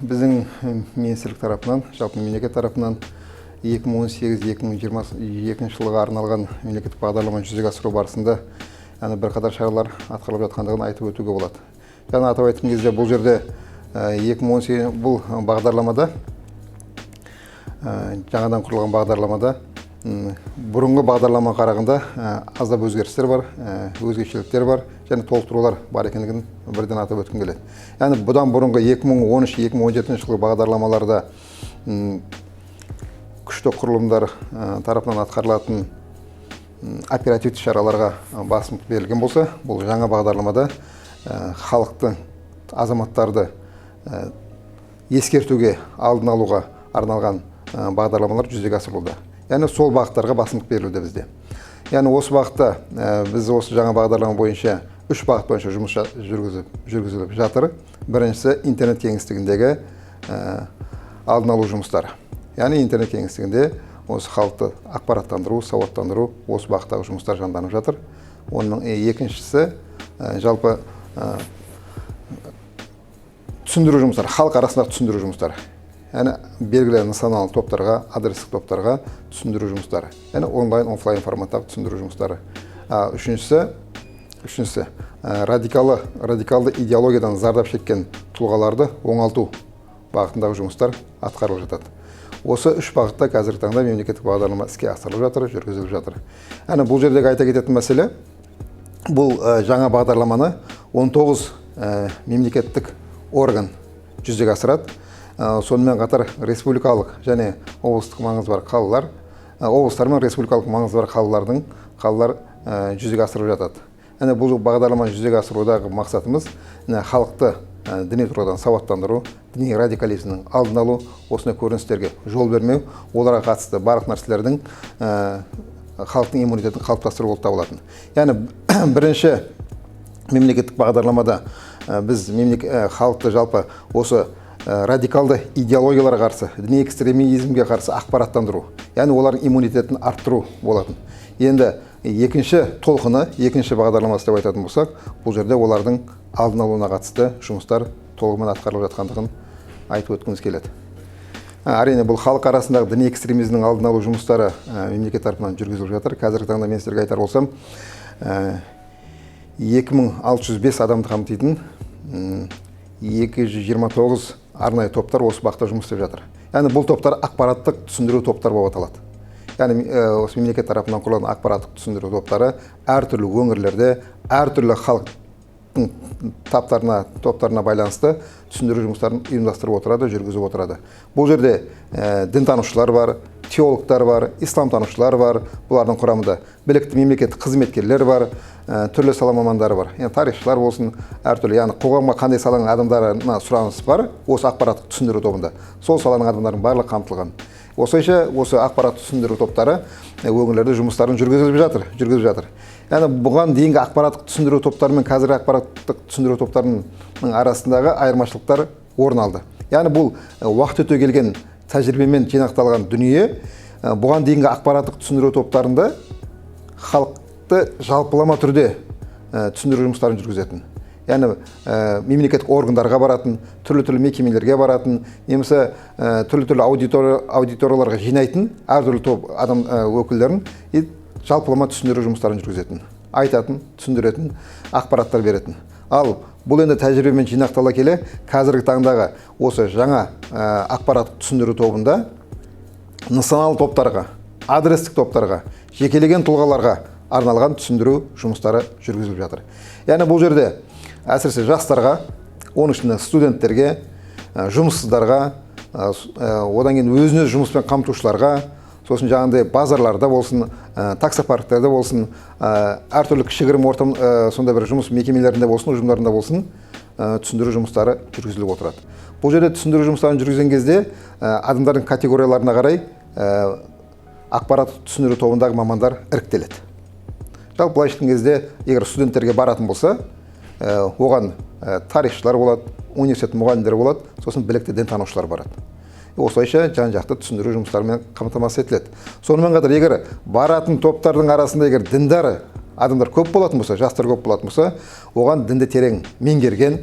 Біздің министрлік тарапынан, жалпы мемлекет тарапынан 2018-2022 жылға арналған мемлекеттік бағдарламаны жүзеге асыру барысында бірқатар шаралар атқарылып жатқандығын айтып өтуге болады. Жаңа атап айтқан кезде бұл жерде 2018 бұл бағдарламада, жаңадан құрылған бағдарламада бұрынғы бағдарлама қарағанда аздап өзгерістер бар, өзгешеліктер бар және толықтырулар бар екендігін бірден атап өткім келеді. Яғни бұдан бұрынғы 2013-2017 жылғы бағдарламаларда күшті құрылымдар тарапынан атқарылатын оперативті шараларға басымдық берілген болса, бұл жаңа бағдарламада халықты, азаматтарды ескертуге, алдын алуға арналған бағдарламалар жүзеге асырылуда. Яғни сол бағыттарға басымдық берілуде бізде. Яғни осы бағытта біз осы жаңа бағдарлама бойынша 3 бағыт бойынша жұмыс жүргізіліп жатыр. Біріншісі интернет кеңістігіндегі алдын алу жұмыстары. Яғни интернет кеңістігінде осы халықты ақпараттандыру, сауаттандыру, осы бағыттағы жұмыстар жанданып жатыр. Оның екіншісі жалпы түсіндіру жұмыстары, халық арасындағы түсіндіру жұмыстары. Яғни белгілі нысаналы топтарға, адрестік топтарға түсіндіру жұмыстары. Яғни онлайн, офлайн форматтағы түсіндіру жұмыстары. Үшіншісі радикалды идеологиядан зардап шеккен тұлғаларды оңалту бағытындағы жұмыстар атқарылып жатады. Осы 3 бағытта қазіргі таңда мемлекеттік бағдарлама іске асырылып жатыр, жүргізіліп жатыр. Яғни бұл жердегі айта кететін мәселе, бұл жаңа бағдарламаны 19 мемлекеттік орган жүзеге асырады. Сонымен қатар республикалық және облыстық маңызы бар қалалар, облыстар мен республикалық маңызы бар қалалар жүзеге асырып жатады. Яғни бұл бағдарламаны жүзеге асырудағы мақсатымыз халықты діни тұрғыдан сауаттандыру, діни радикализмнің алдын алу, осындай көріністерге жол бермеу, оларға қатысты барлық нәрселердің халықтың иммунитетін қалыптастыру болып табылатын. Яғни бірінші мемлекеттік бағдарламада біз халықты жалпы осы радикалды идеологияларға қарсы, діни экстремизмге қарсы ақпараттандыру, яғни олардың иммунитетін арттыру болатын. Енді екінші толқыны, екінші бағдарламасы деп айтатын болсақ, бұл жерде олардың алдын алуына қатысты жұмыстар толығымен атқарылып жатқандығын айтып өткіміз келеді. Әрине бұл халық арасындағы діни экстремизмнің алдын алу жұмыстары мемлекет тарапынан жүргізіліп жатыр. Қазіргі таңда мен сіздерге айтар болсам, 2605 адамды қамтитын 229 арнайы топтар осы бағытта жұмыс істеп жатыр. Яғни бұл топтар ақпараттық түсіндіру топтар болып аталады. Яғни осы мемлекет тарапынан құрылған ақпараттық түсіндіру топтары әртүрлі өңірлерде, әртүрлі халықтың топтарына байланысты түсіндіру жұмыстарын ұйымдастырып отырады, жүргізіп отырады. Бұл жерде дінтанушылар бар, теологтар бар, исламтанушылар бар, бұлардың құрамында білікті мемлекеттік қызметкерлер бар, түрлі сала мамандары бар. Яғни тарихшылар болсын, әртүрлі, яғни қоғамға қандай саланың адамдарына сұраныс бар, осы ақпараттық түсіндіру тобында. Сол саланың адамдарының барлығы қамтылған. Осылайша осы ақпараттық түсіндіру топтары өңірлерде жұмыстарын жүргізіп жатыр. Яғни бұған дейінгі ақпараттық түсіндіру топтары мен қазіргі ақпараттық түсіндіру топтарының арасындағы айырмашылықтар орын алды. Яғни бұл уақыт өте келген тәжірибемен жинақталған дүние. Бұған дейінгі ақпараттық түсіндіру топтарында халықты жалпылама түрде түсіндіру жұмыстарын жүргізетін. Яғни мемлекеттік органдарға баратын, түрлі мекемелерге баратын, немесе түрлі аудиторияларға жинайтын әртүрлі топ адам өкілдерін жалпылама түсіндіру жұмыстарын жүргізетін, айтатын, түсіндіретін, ақпараттар беретін. Ал бұл енді тәжірибемен жинақтала келе, қазіргі таңдағы осы жаңа ақпараттық түсіндіру тобында нысаналы топтарға, адрестік топтарға, жекелеген тұлғаларға арналған түсіндіру жұмыстары жүргізіліп жатыр. Яғни бұл жерде әсіресе жастарға, оның ішінде студенттерге, жұмыссыздарға, одан кейін өзіне жұмыспен қамтушыларға, сосын жаңағындай базарларда болсын, таксопарктерде болсын, әртүрлі кішігірім ортам сонда бір жұмыс мекемелерінде болсын, ұжымдарында болсын, түсіндіру жұмыстары жүргізіліп отырады. Бұл жерде түсіндіру жұмыстарын жүргізген кезде адамдардың категорияларына қарай ақпараттық түсіндіру тобындағы мамандар іріктеледі. Жалпы былай айтқан кезде, егер студенттерге баратын болса, оған тарихшылар болады, университет мұғалімдері болады, сосын білікті дінтанушылар барады. Осылайша жан-жақты түсіндіру жұмыстарымен қамтамасыз етіледі. Сонымен қатар, егер баратын топтардың арасында егер діндары адамдар көп болатын болса, жастар көп болатын болса, оған дінді терең меңгерген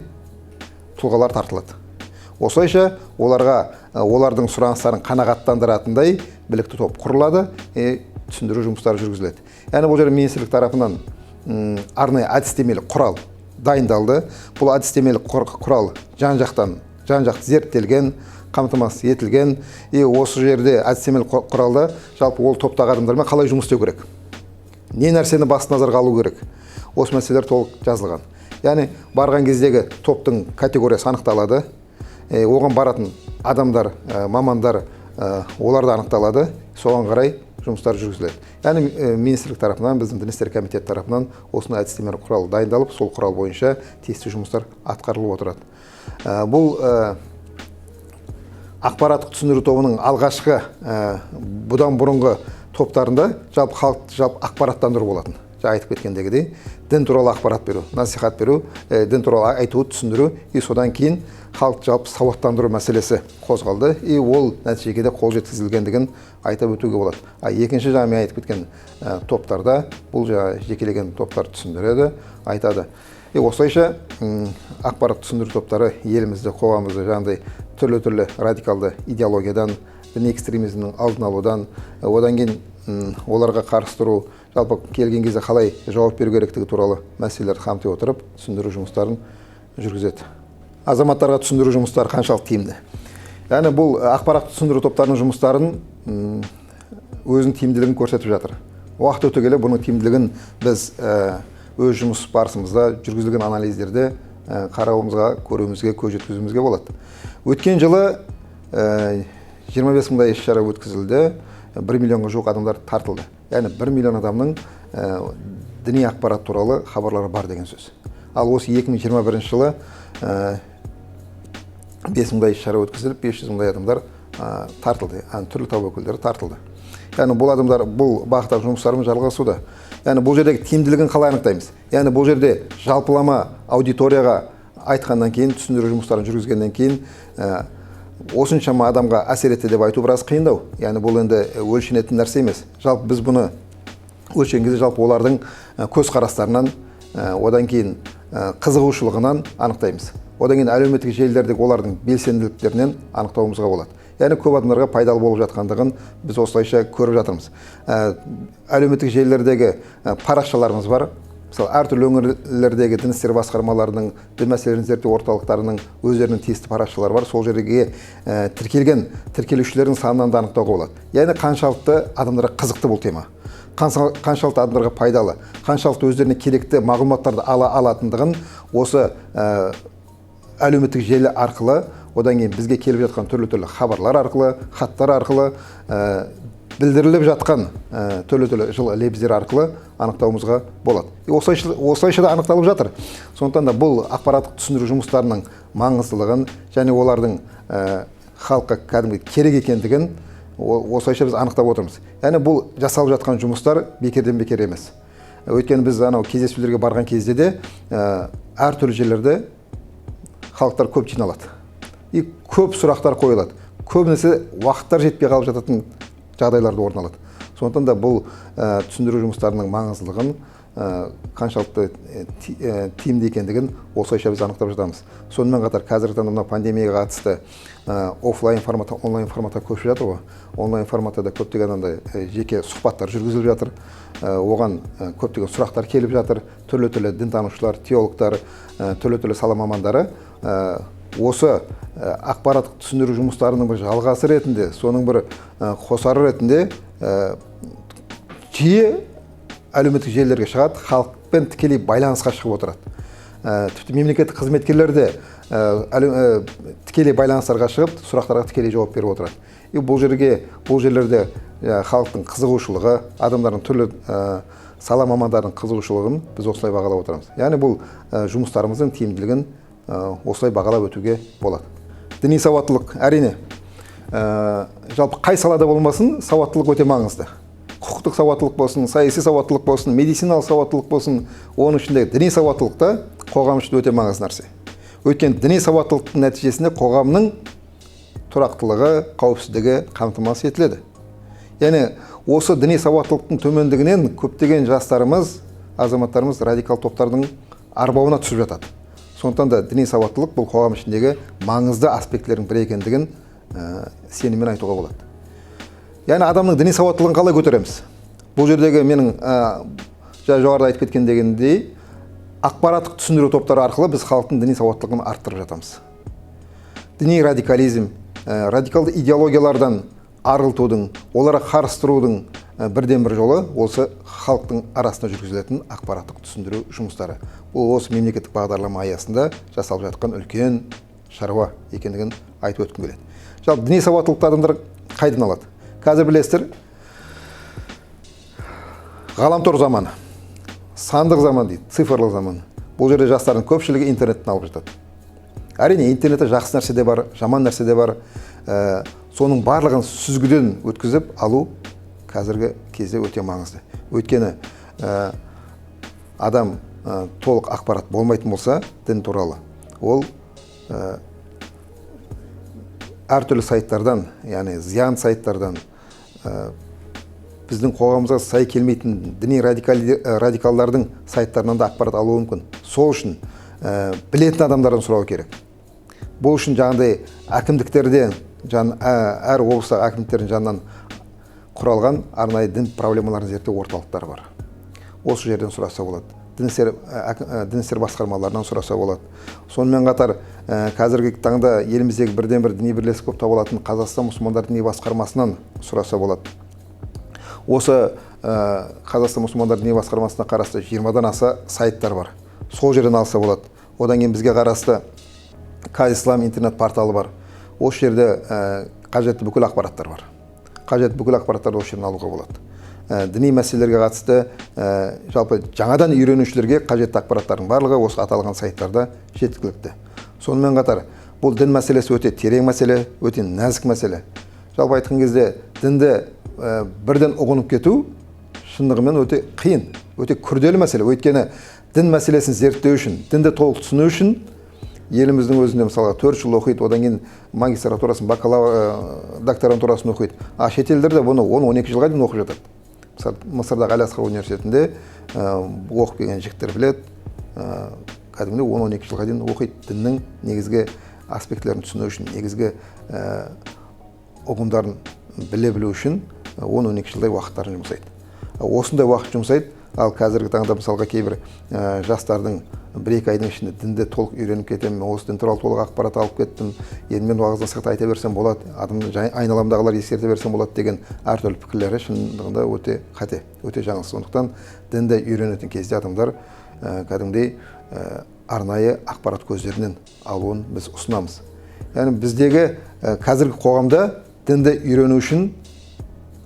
тұлғалар тартылады. Осылайша олардың сұраныстарын қанағаттандыратындай білікті топ құрылады, түсіндіру жұмыстары жүргізіледі. Яғни бұл жерде министрлік тарапынан арнайы әдістемелік құрал дайындалды. Бұл әдістемелік құрал жан-жақты зерттелген, қамтамасыз етілген. Осы жерде әдістемелік құралда жалпы ол топтағы адамдармен қалай жұмыс істеу керек, не нәрсені басты назарға алу керек, осы мәселелер толық жазылған. Яғни барған кездегі топтың категориясы анықталады, оған баратын адамдар, мамандар оларды анықталады, соған қарай жұмыстар жүргізіледі. Яғни министрлік тарапынан, біздің дін істері комитеті тарапынан осындай әдістемелік құрал дайындалып, сол құрал бойынша тиісті жұмыстар атқарылып отырады. Бұл ақпараттық түсіндіру тобының алғашқы бұдан бұрынғы топтарында жалпы халықты ақпараттандыру болатын. Айтып кеткендегідей, дін туралы ақпарат беру, насихат беру, дін туралы айту, түсіндіру, содан кейін халықты жалпы сауаттандыру мәселесі қозғалды, ол нәтижеге қол жеткізілгендігін айтып өтуге болады. Екінші жаңа мен айтып кеткен топтарда бұл жекелеген топтар түсіндіреді, айтады. Осылайша ақпарат түсіндіру топтары елімізде, қоғамымызда жаңағыдай түрлі радикалды идеологиядан, діни экстремизмнің алдын алудан, одан кейін оларға қарсы тұру, жалпы келген кезде қалай жауап беру керектігі туралы мәселелерді қамти отырып, түсіндіру жұмыстарын жүргізеді. Азаматтарға түсіндіру жұмыстары қаншалықты тиімді? Яғни бұл ақпарат түсіндіру топтарының жұмыстарын өзінің тиімділігін көрсетіп жатыр. Уақыт өте келе бұның тиімділігін біз өз жұмыс барысымызда жүргізілген анализдерде қарауымызға, көруімізге, көз жеткізуімізге болады. Өткен жылы 25 мыңдай іс-шара өткізілді, 1 миллионға жуық адамдар тартылды. Яғни 1 миллион адамның діни ақпарат туралы хабарлары бар деген сөз. Ал осы 2021 жылы 5 мыңдай іс-шара өткізіліп, 500 мыңдай адамдар тартылды, түрлі топ өкілдері тартылды. Яғни бұл адамдар бұл бағыттағы жұмыстарымыз жалғасуда. Яғни бұл жердегі тиімділігін қалай анықтаймыз? Яғни бұл жерде жалпылама аудиторияға айтқаннан кейін, түсіндіру жұмыстарын жүргізгеннен кейін осыншама адамға әсер етті деп айту біраз қиындау. Яғни бұл енді өлшенетін нәрсе емес. Жалпы біз бұны өлшеген кезде жалпы олардың көзқарастарынан, одан кейін қызығушылығынан анықтаймыз. Одан кейін әлеуметтік желілердегі олардың белсенділіктерінен анықтауымызға болады. Яғни көп адамдарға пайдалы болып жатқандығын біз осылайша көріп жатырмыз. Әлеуметтік желілердегі парақшаларымыз бар. Мысалы, әртүрлі өңірлердегі дін істері басқармаларының, дін мәселелерін зерттеу орталықтарының өздерінің тиісті парақшалары бар. Сол жерге тіркелушілердің санынан да анықтауға болады. Яғни қаншалықты адамдарға қызықты бұл тема, қаншалықты адамдарға пайдалы, қаншалықты өздеріне керекті мағлұматтарды ала алатындығын осы әлеуметтік желі арқылы, одан кейін бізге келіп жатқан түрлі хабарлар арқылы, хаттар арқылы, білдіріліп жатқан түрлі жылы лебіздер арқылы анықтауымызға болады. Осылайша да анықталып жатыр. Сондықтан да бұл ақпараттық түсіндіру жұмыстарының маңыздылығын және олардың халыққа кәдімгі керек екендігін осылайша біз анықтап отырмыз. Яғни бұл жасалып жатқан жұмыстар бекерден бекер емес. Өйткені біз кездесулерге барған кезде де әртүрлі жерлерде халықтар көп жиналады. Көп сұрақтар қойылады. Көбінесе уақыттар жетпей қалып жататын жағдайларды орын алады. Сондықтан да бұл түсіндіру жұмыстарының маңыздылығын, қаншалықты тиімді екендігін осылайша біз анықтап жатамыз. Сонымен қатар қазіргі таңда пандемияға қатысты офлайн форматта, онлайн форматта көшіп жатыр ғой. Онлайн форматта да көптеген жеке сұхбаттар жүргізіліп жатыр. Оған көптеген сұрақтар келіп жатыр. Түрлі дінтанушылар, теологтар, түрлі сала мамандары осы ақпараттық түсіндіру жұмыстарының бір жалғасы ретінде, соның бір қосары ретінде жиі әлеуметтік желілерге шығады, халықпен тікелей байланысқа шығып отырады. Тіпті мемлекеттік қызметкерлер де тікелей байланыстарға шығып, сұрақтарға тікелей жауап беріп отырады. Бұл жерлерде халықтың қызығушылығы, адамдардың түрлі сала мамандарының қызығушылығын біз осылай бағалап отырамыз. Яғни бұл жұмыстарымыздың тиімділігін осылай бағалап өтуге болады. Діни сауаттылық, әрине, жалпы қай салада болмасын, сауаттылық өте маңызды. Құқықтық сауаттылық болсын, саяси сауаттылық болсын, медициналық сауаттылық болсын, оның ішінде діни сауаттылық та қоғам үшін өте маңызды нәрсе. Өйткені діни сауаттылықтың нәтижесінде қоғамның тұрақтылығы, қауіпсіздігі қамтамасыз етіледі. Яғни осы діни сауаттылықтың төмендігінен көптеген жастарымыз, азаматтарымыз радикал топтардың арбауына түсіп жатады. Сондықтан да діни сауаттылық бұл қоғам ішіндегі маңызды аспектілердің бірі екендігін сеніммен айтуға болады. Яғни адамның діни сауаттылығын қалай көтереміз? Бұл жердегі менің жоғарыда айтып кеткен дегендей, ақпараттық түсіндіру топтары арқылы біз халықтың діни сауаттылығын арттырып жатамыз. Діни радикализм, радикалды идеологиялардан арылтудың, оларға қарыстырудың бірден бір жолы осы халықтың арасында жүргізілетін ақпараттық түсіндіру жұмыстары. Бұл осы мемлекеттік бағдарлама аясында жасалып жатқан үлкен шаруа екендігін айтып өткім келеді. Жалпы діни сауаттылықты адамдар қайдан алады? Қазір білесіздер, ғаламтор заманы, сандық заман дейді, цифрлық заман. Бұл жерде жастардың көпшілігі интернеттен алып жатады. Әрине, интернетте жақсы нәрсе де бар, жаман нәрсе де бар. Соның барлығын сүзгіден өткізіп алу қазіргі кезде өте маңызды. Өйткені адам толық ақпарат болмайтын болса, дін туралы, ол әртүрлі сайттардан, яғни зиян сайттардан, біздің қоғамымызға сай келмейтін діни радикалдардың сайттарынан да ақпарат алуы мүмкін. Сол үшін білетін адамдардан сұрау керек. Бұл үшін жаңағыдай әкімдіктерде, әр облыстағы әкімдіктердің жанынан құралған арнайы дін проблемаларын зерттеу орталықтары бар. Осы жерден сұраса болады. Дін істер басқармаларынан сұраса болады. Сонымен қатар қазіргі таңда еліміздегі бірден бір діни бірлестік болып табылатын Қазақстан мұсылмандар діни басқармасынан сұраса болады. Осы Қазақстан мұсылмандар діни басқармасына қарасты 20-дан аса сайттар бар. Сол жерден алса болады. Одан кейін бізге қарасты Казислам интернет порталы бар. Осы жерде қажетті бүкіл ақпараттар бар. Қажетті бүкіл ақпараттарды осы жерден алуға болады. Діни мәселелерге қатысты жалпы жаңадан үйренушілерге қажетті ақпараттардың барлығы осы аталған сайттарда жеткілікті. Сонымен қатар бұл дін мәселесі өте терең мәселе, өте нәзік мәселе. Жалпы айтқан кезде дінді бірден ұғынып кету шындығымен өте қиын, өте күрделі мәселе. Өйткені дін мәселесін зерттеу үшін, дінді толық түсіну үшін еліміздің өзінде мысалға 4 жыл оқиды, одан кейін магистратурасын, докторантурасын оқиды. Шетелдерде бұны 10-12 жылға дейін оқып жатады. Мысырдағы Аль-Азхар университетінде оқып келген жігіттер біледі, кәдімгідей 10-12 жылға дейін оқиды. Діннің негізгі аспектілерін түсіну үшін, негізгі ұғымдарын біле білу үшін 10-12 жылдай уақыттарын жұмсайды. Осындай уақыт жұмсайды, ал қазіргі таңда мысалға кейбір жастардың 1-2 айдың ішінде дінді толық үйреніп кетемін, осы дін туралы толық ақпарат алып кеттім, енді мен уағыз насихат айта берсем болады, айналамдағылар ескерте берсем болады деген әртүрлі пікірлері шындығында өте қате, өте жаңылыс. Сондықтан дінді үйренетін кезде адамдар кәдімгідей арнайы ақпарат көздерінен алуын біз ұсынамыз. Яғни біздегі қазіргі қоғамда дінді үйрену үшін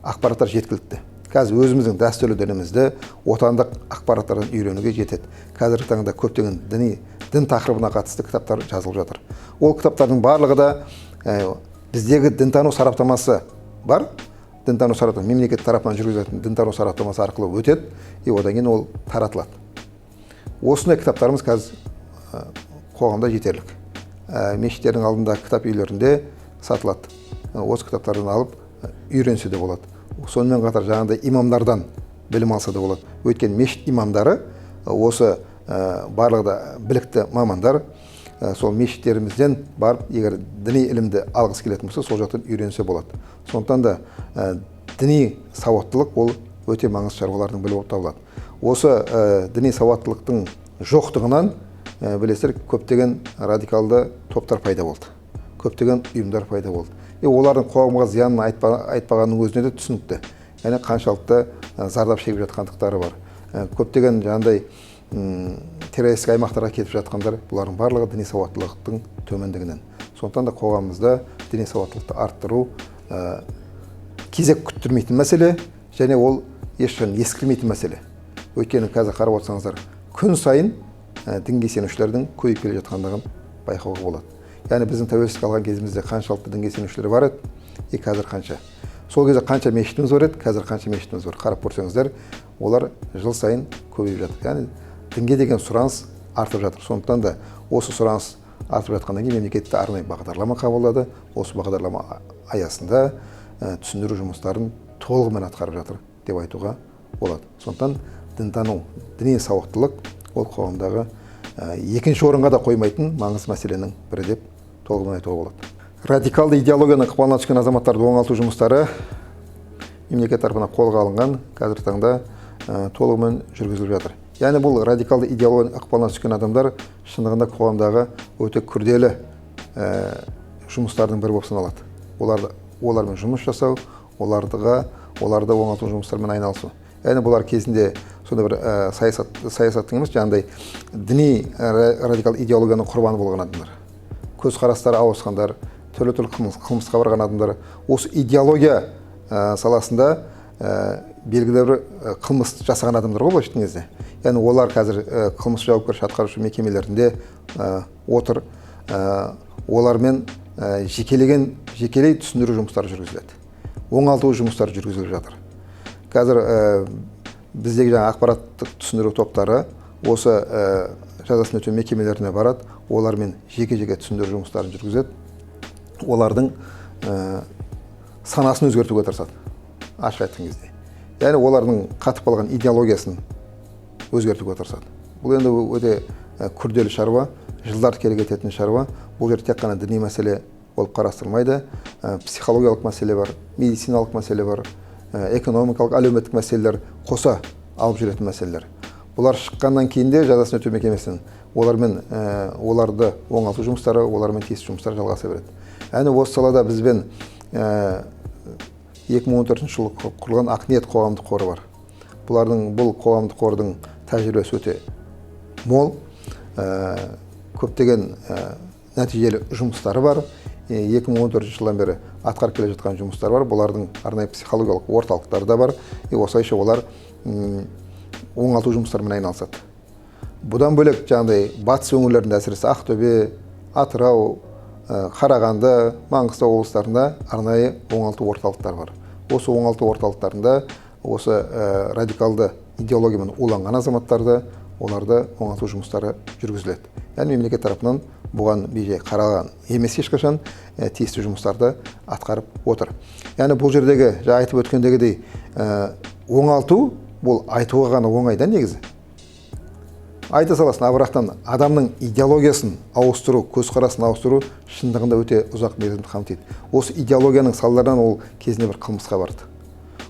ақпараттар жеткілікті. Қазір өзіміздің дәстүрлі дінімізді отандық ақпараттардан үйренуге жетеді. Қазіргі таңда көптеген дін тақырыбына қатысты кітаптар жазылып жатыр. Ол кітаптардың барлығы да біздегі дінтану сараптамасы бар. Дінтану сараптамасы мемлекет тарапынан жүргізілетін дінтану сараптамасы арқылы өтеді, одан кейін ол таратылады. Осындай кітаптарымыз қазір қоғамда жетерлік. Мешіттердің алдында, кітап үйлерінде сатылады. Осы кітаптардан алып үйренсе де болады. Сонымен қатар жаңағыдай имамдардан білім алса да болады. Өйткені мешіт имамдары осы барлығы да білікті мамандар, сол мешіттерімізден барып, егер діни ілімді алғысы келетін болса, сол жақтан үйренсе болады. Сондықтан да діни сауаттылық ол өте маңызды шаруалардың бірі болып табылады. Осы діни сауаттылықтың жоқтығынан білесіздер, көптеген радикалды топтар пайда болды. Көптеген ұйымдар пайда болды. Олардың қоғамға зиянын айтпағанның өзіне де түсінікті. Яғни қаншалықты зардап шегіп жатқандықтары бар. Көптеген жаңағыдай террористік аймақтарға кетіп жатқандар, бұлардың барлығы діни сауаттылықтың төмендігінен. Сондықтан да қоғамымызда діни сауаттылықты арттыру кезек күттірмейтін мәселе, және ол ешқашан ескірмейтін мәселе. Өйткені қазір қарап отырсаңыздар, күн сайын дінге сенушілердің көбейіп келе жатқандығын байқауға болады. Яғни біздің тәуелсіздік алған кезімізде қаншалықты дінге сенушілер бар еді, қазір қанша. Сол кезде қанша мешітіміз бар еді, қазір қанша мешітіміз бар. Қарап көрсеңіздер, олар жыл сайын көбейіп жатыр. Яғни дінге деген сұраныс артып жатыр. Сондықтан да осы сұраныс артып жатқаннан кейін мемлекетте арнайы бағдарлама қабылдады. Осы бағдарлама аясында түсіндіру жұмыстарын толығымен атқарып жатыр деп айтуға болады. Сондықтан дінтану, діни сауаттылық ол қоғамдағы екінші орынға да қоймайтын маңызды мәселенің бірі деп толығымен айтуға болады. Радикалды идеологияның ықпалына түскен азаматтарды оңалту жұмыстары мемлекет тарапынан қолға алынған, қазіргі таңда толығымен жүргізіліп жатыр. Яғни бұл радикалды идеологияның ықпалына түскен адамдар шындығында қоғамдағы өте күрделі жұмыстардың бірі болып саналады. Олармен жұмыс жасау, оларды оңалту жұмыстарымен айналысу. Яғни бұлар кезінде сонда бір саясаттың емес, жаңағыдай діни радикал идеологияның құрбаны болған адамдар. Көзқарастары ауысқандар, түрлі қылмысқа барған адамдар, осы идеология саласында белгілі бір қылмыс жасаған адамдар ғой былайша айтқан кезде. Яғни олар қазір қылмыс жауапкершілігі атқарушы мекемелерінде отыр. Олармен жекелей түсіндіру жұмыстары жүргізіледі. Оңалту жұмыстары жүргізіліп жатыр. Қазір біздегі жаңа ақпараттық түсіндіру топтары осы жазасын өтеу мекемелеріне барады, олармен жеке-жеке түсіндіру жұмыстарын жүргізеді. Олардың санасын өзгертуге тырысады, ашық айтқан кезде. Яғни олардың қатып қалған идеологиясын өзгертуге тырысады. Бұл енді өте күрделі шаруа, жылдар келе кететін шаруа. Бұл жерде тек қана діни мәселе болып қарастырылмайды, психологиялық мәселе бар, медициналық мәселе бар, экономикалық, әлеуметтік мәселелер қоса алып жүретін мәселелер. Бұлар шыққаннан кейін де жазасын өтеу мекемесінен оларды оңалту жұмыстары, олармен тиісті жұмыстар жалғаса береді. Әне осы салада бізбен 2014 жылы құрылған Ақниет қоғамдық қоры бар. Бұл қоғамдық қордың тәжірибесі өте мол, көптеген нәтижелі жұмыстары бар. 2014 жылдан бері атқарып келе жатқан жұмыстар бар. Бұлардың арнайы психологиялық орталықтары да бар. Осылайша олар оңалту жұмыстарымен айналысады. Бұдан бөлек жаңағыдай батыс өңірлерінде, әсіресе Ақтөбе, Атырау, Қарағанды, Маңғыстау облыстарында арнайы оңалту орталықтары бар. Осы оңалту орталықтарында осы радикалды идеологиямен уланған азаматтарды, оларды оңалту жұмыстары жүргізіледі. Яғни мемлекет тарапынан бұған бей-жай қаралған емес, ешқашан тиісті жұмыстарды атқарып отыр. Яғни бұл жердегі айтып өткендегідей оңалту бұл айтуға ғана оңайда негізі. Айта саласын, абырақтан адамның идеологиясын ауыстыру, көзқарасын ауыстыру шындығында өте ұзақ мерзімді қамтиды. Осы идеологияның салдарынан ол кезінде бір қылмысқа барды.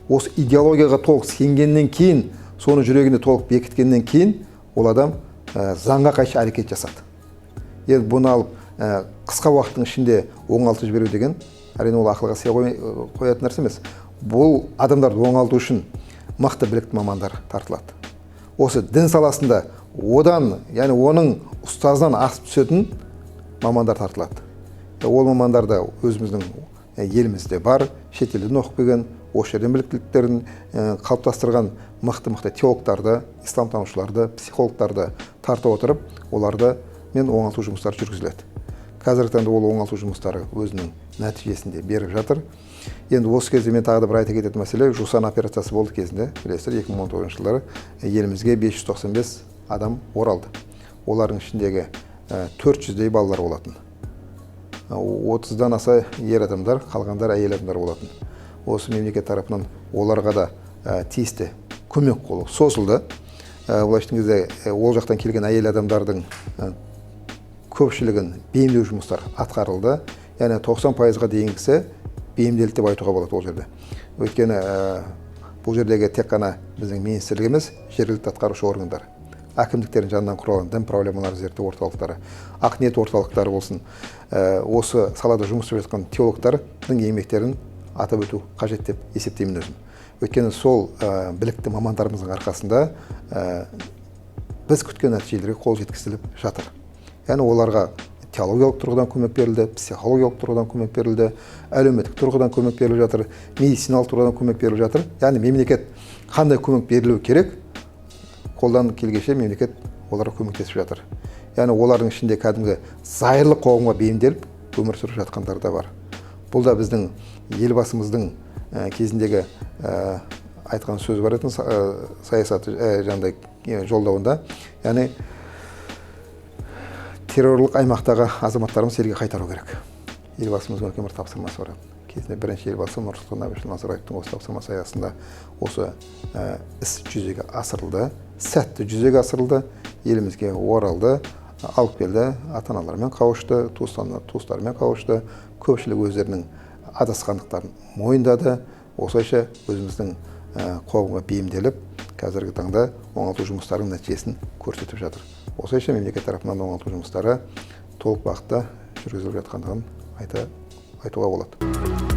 Осы идеологияға толық сенгеннен кейін, соны жүрегінде толық бекіткеннен кейін, ол адам заңға қайшы әрекет жасады. Енді бұны алып қысқа уақыттың ішінде оңалтып жіберу деген, әрине ол ақылға сыя қоятын нәрсе емес. Бұл адамдарды оңалту үшін мықты білікті мамандар тартылады. Осы дін саласында одан, яғни оның ұстазынан асып түсетін мамандар тартылады. Ол мамандарда өзіміздің елімізде бар, шетелден оқып келген, осы жерден біліктіліктерін қалыптастырған мықты теологтарды, исламтанушыларды, психологтарды тарта отырып, оларды мен оңалту жұмыстары жүргізіледі. Қазіргі таңда ол оңалту жұмыстары өзінің нәтижесінде беріп жатыр. Енді осы кезде мен тағы да бір айта кететін мәселе, жусан операциясы болды кезінде, білесіздер, 2019 жылдары елімізге 595 адам оралды. Олардың ішіндегі 400-дей балалар болатын. 30-дан аса ер адамдар, қалғандар әйел адамдар болатын. Осы мемлекет тарапынан оларға да тиісті көмек қолы созылды. Былайша айтқан кезде ол жақтан келген әйел адамдардың көпшілігін бейімдеу жұмыстар атқарылды. Яғни 90%-ға дейінгісі бейімделді деп айтуға болады ол жерде. Өйткені бұл жердегі тек қана біздің министрлік емес, жергілікті атқарушы органдар, әкімдіктердің жанынан құралған дін проблемалары зерттеу орталықтары, Ақниет орталықтары болсын, осы салада жұмыс істеп жатқан теологтардың еңбектерін атап өту қажет деп есептеймін өзім. Өйткені сол білікті мамандарымыздың арқасында біз күткен нәтижелерге қол жеткізіліп жатыр. Яғни оларға теологиялық тұрғыдан көмек берілді, психологиялық тұрғыдан көмек берілді, әлеуметтік тұрғыдан көмек беріліп жатыр, медициналық тұрғыдан көмек беріліп жатыр. Яғни мемлекет қандай көмек берілу керек, қолдан келгенше мемлекет оларға көмектесіп жатыр. Яғни олардың ішінде кәдімгі зайырлы қоғамға бейімделіп өмір сүріп жатқандар да бар. Бұл да біздің елбасымыздың кезіндегі айтқан сөз бар еді, саясаты жаңағыдай жолдауында, яғни террорлық аймақтағы азаматтарымыз елге қайтару керек. Елбасымыздың үлкен бір тапсырмасы бар. Кезінде бірінші елбасы Нұрсұлтан Әбішұлы Назарбаевтың осы тапсырмасы аясында осы іс жүзеге асырылды, сәтті жүзеге асырылды, елімізге оралды, алып келді, ата-аналармен қауышты, туыстарымен қауышты, көпшілік өздерінің адасқандықтарын мойындады. Осылайша өзіміздің қоғамға бейімделіп, қазіргі таңда оңалту жұмыстарының нәтижесін көрсетіп жатыр. Осылайша мемлекет тарапынан оңалту жұмыстары толық бағытта жүргізіліп жатқандығын айтуға болады.